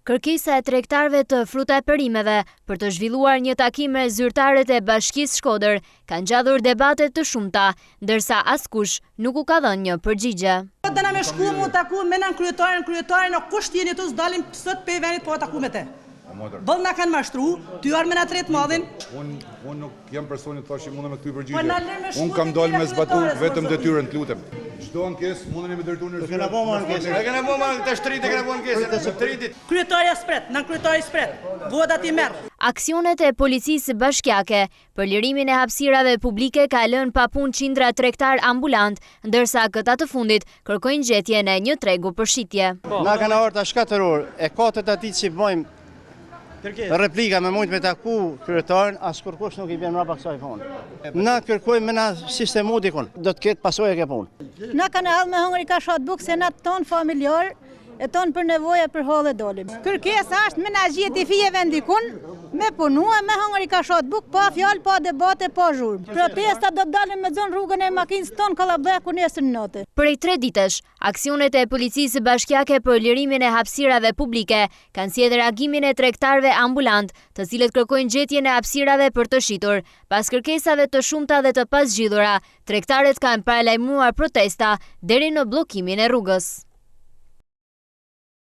Kërkesa e tregtarëve të fruta e perimeve për të zhvilluar një takim me zyrtarët e Bashkisë Shkodër ka ngjallur debate të shumta, ndërsa askush nuk u ka dhënë një përgjigje. Dëna me shku mu taku me nën kryetarin o kusht jeni tu s'dalim sot pe venit po taku me te. Bëll na kanë mashtru, ty arë me na tret madhin. Unë nuk jam personi të thashë mundë me këty përgjigje. Unë kam dalë me zbatu vetëm detyrën, të lutem. Çdo ankesë mundeni me drejtu në Kena po ankesë. Kena po të shtritë, kena po ankesë të shtritit. Kryetari spret, nën kryetari spret. Votat i merr. Aksionet e policisë bashkiake për lirimin e hapësirave publike ka lënë pa punë qindra tregtar ambulant, ndërsa këta të fundit kërkojnë gjetjen e një tregu për shitje. Na kanë ardhur tash 4 orë, e katët aty që bëjmë replika me mund me taku kryetarin, as kërkush nuk i bën mbrapa kësaj punë. Na kërkojmë me na sistemu dikun, do të ketë pasojë kjo punë. Na kanë ardhur me hungri ka shat bukë se na ton familjar e ton për nevoja për hallë dolim. Kërkesa është me na gjeti fije vendikun, me punua me hungri ka shat bukë, pa fjalë, pa debate, pa zhurmë. Protesta do të dalin me zon rrugën e makinës ton Kallabeku nesër natë. Prej 3 ditësh, aksionet e policisë bashkiake për lirimin e hapësirave publike kanë sjellë reagimin e tregtarëve ambulant, të cilët kërkojnë gjetjen e hapësirave për të shitur. Pas kërkesave të shumta dhe të pasgjidhura, tregtarët kanë paralajmëruar protesta deri në bllokimin e rrugës.